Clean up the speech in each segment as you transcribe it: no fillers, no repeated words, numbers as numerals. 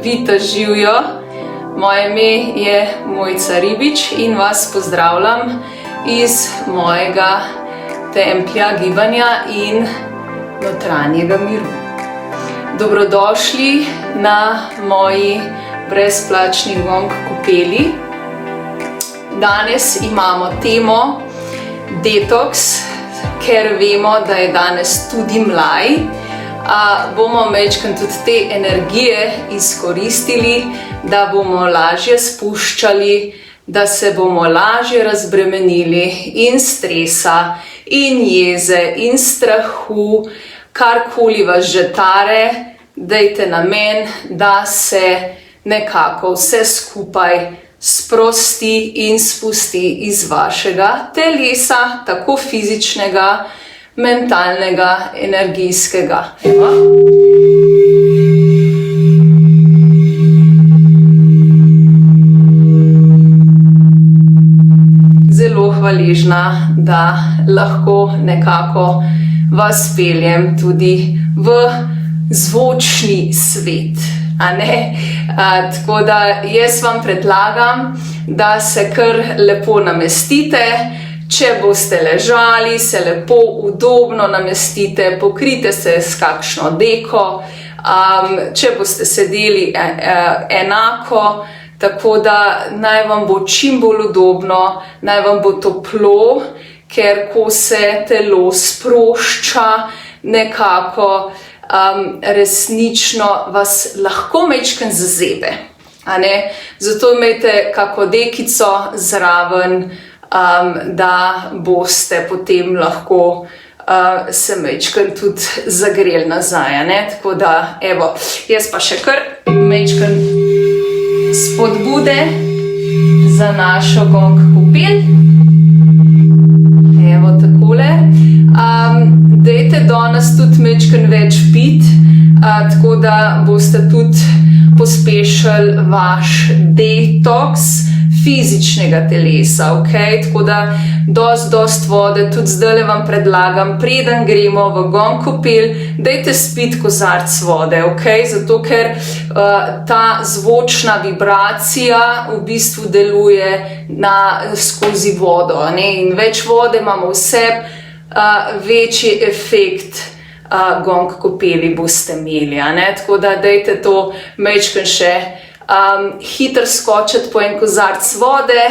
Vita živijo. Moje ime je Mojca Ribič in vas pozdravljam iz mojega templja gibanja in notranjega miru. Dobrodošli na moji brezplačni gong kopeli. Danes imamo temo detoks, ker vemo, da je danes tudi mlaj. Bomo majčkeno tudi te energije izkoristili, da bomo lažje spuščali, da se bomo lažje razbremenili in stresa, in jeze, in strahu, karkoli vas že tare, dajte namen, da se nekako vse skupaj sprosti in spusti iz vašega telesa, tako fizičnega, mentalnega, energijskega. Zelo hvaležna, da lahko nekako vas peljem tudi v zvočni svet. Tako da jaz vam predlagam, da se kar lepo namestite. Če boste ležali, se lepo udobno namestite, pokrite se s kakšno deko. Če boste sedeli enako, tako da naj vam bo čim bolj udobno, naj vam bo toplo, ker ko se telo sprošča, nekako resnično vas lahko majčkeno zazebe. Zato imejte kako dekico zraven, da boste potem lahko se majčkeno tudi zagreli nazaj. Tako da, evo, jaz pa še kar majčkeno spodbude za našo gong kopel. Evo takole. Dajte danes tudi majčkeno več piti, tako da boste tudi pospešili vaš detoks fizičnega telesa, tako da dosti vode, tudi zdaj vam predlagam, preden gremo v gong kopel, dajte spiti kozarec vode, zato ker ta zvočna vibracija v bistvu deluje skozi vodo, in več vode imamo vse, večji efekt gong kopeli boste imeli, tako da dajte to majčkeno še hitro skočiti po en kozarec vode,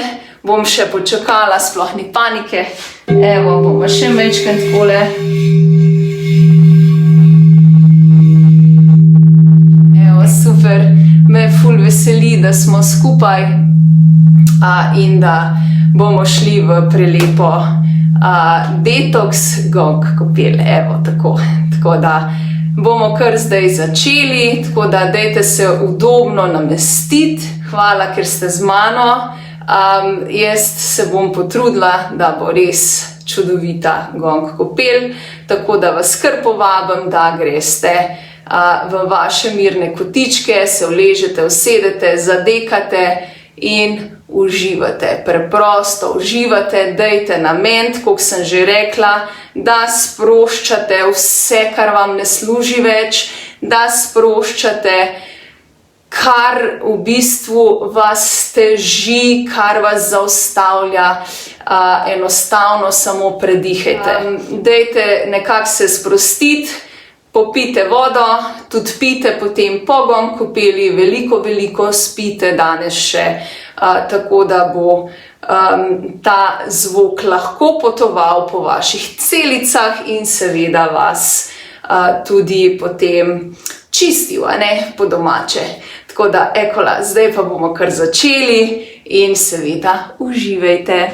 bom še počakala, sploh ni panike. Evo, bomo še majčkeno takole. Evo, super, me ful veseli, da smo skupaj in da bomo šli v prelepo detoks gong kopel. Evo, tako da bomo kar zdaj začeli, tako da dajte se udobno namestiti. Hvala, ker ste z mano. Jaz se bom potrudila, da bo res čudovita gong kopel, tako da vas kar povabim, da greste v vaše mirne kotičke, se uležete, usedete, zadekate in uživate, preprosto uživate, dajte namen, kot sem že rekla, da sproščate vse, kar vam ne služi več, da sproščate, kar v bistvu vas teži, kar vas zaustavlja, enostavno samo predihajte. Dajte nekako se sprostiti, popijte vodo, tudi pijte potem po gong kopeli, veliko spite danes še, tako da bo ta zvok lahko potoval po vaših celicah in seveda vas tudi potem čistil, po domače. Tako da, ekola, zdaj pa bomo kar začeli in seveda uživajte.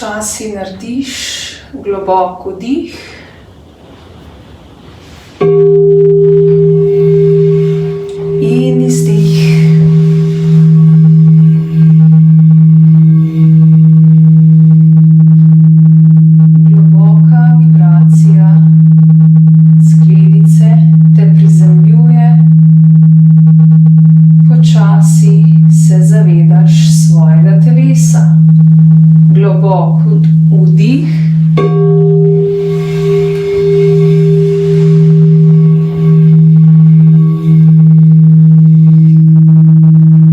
Počasi narediš globok vdih. In izdih. Globoka vibracija skledice te prizemljuje. Počasi se zavedaš svojega telesa. Globok vdih.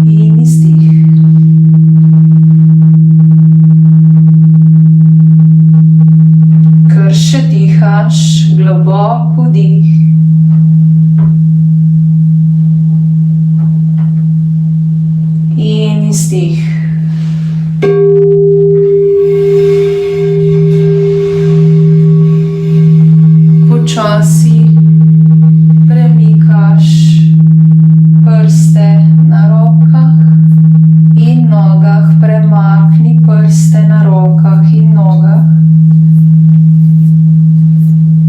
In izdih. Ker še dihaš, globok vdih. In izdih. Počasi premikaš prste na rokah in nogah, premakni prste na rokah in nogah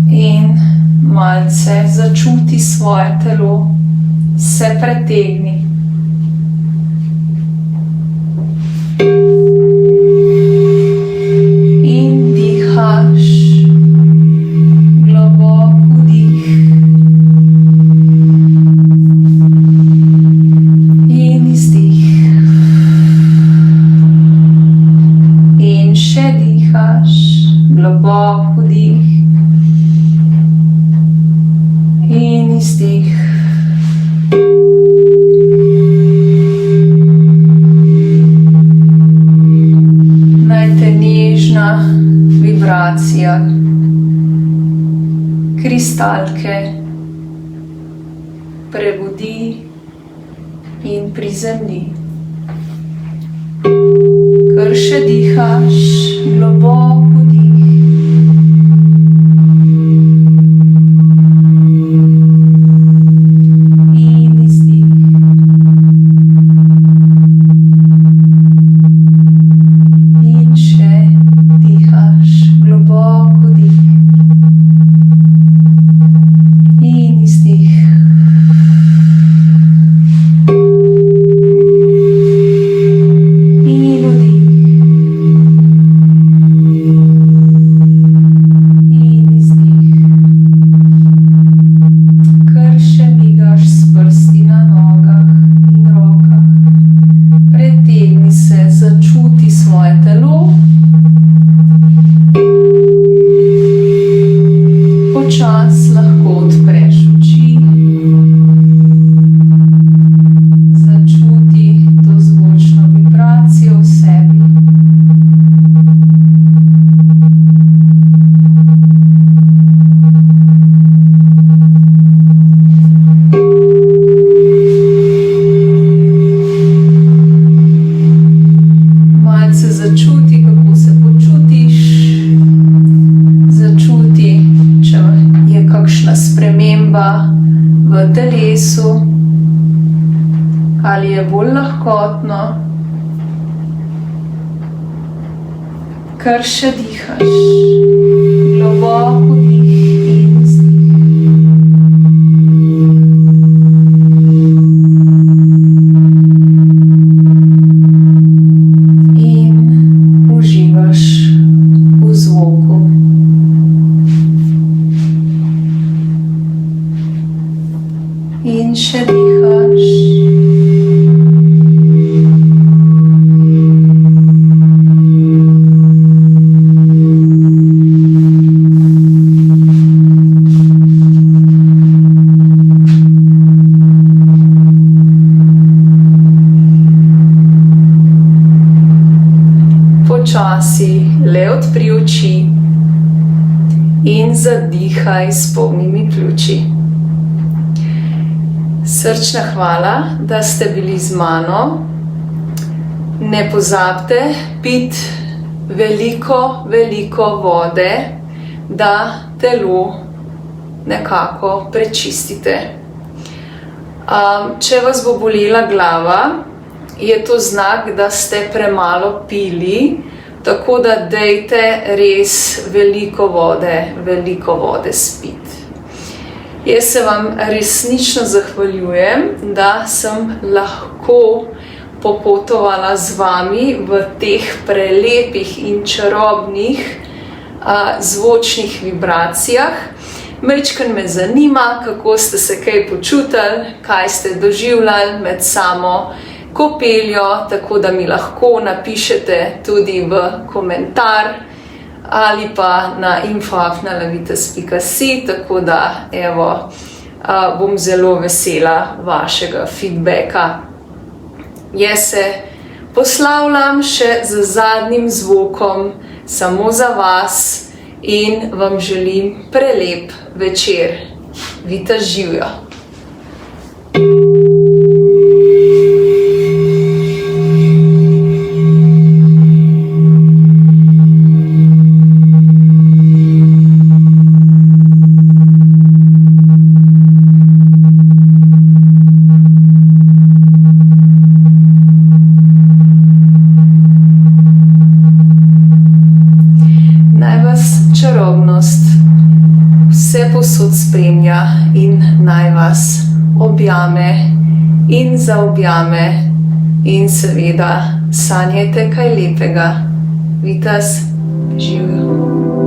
in malce začuti svoje telo, se pretegni. zemlji. Kar še dihaš, globoko dih. In izdih. In še dihaš, globoko dih. In izdih. Počas lahko odpreš oči, začuti to zvočno vibracijo v sebi. Malce začuti, kako se počutiš, začuti, če je kakšna sprememba v telesu, ali je bolj lahkotno, kar še dihaš, globoko dih in izdih. In uživaš v zvoku. In še dihaš. Počasi le odpri oči in zadihaj s polnimi pljuči. Srčna hvala, da ste bili z mano. Ne pozabite piti veliko, veliko vode, da telo nekako prečistite. Če vas bo bolela glava, je to znak, da ste premalo pili, tako da dajte res veliko vode spiti. Jaz se vam resnično zahvaljujem, da sem lahko popotovala z vami v teh prelepih in čarobnih zvočnih vibracijah. Majčkeno me zanima, kako ste se kaj počutili, kaj ste doživljali med samo kopeljo, tako da mi lahko napišete tudi v komentar ali pa na info@lavitas.si, tako da bom zelo vesela vašega feedbacka. Jaz se poslavljam še z zadnjim zvokom samo za vas in vam želim prelep večer. Vitas živjo! Čarobnost vsepovsod spremlja in naj vas objame in zaobjame in seveda sanjajte kaj lepega. Vitas živjo!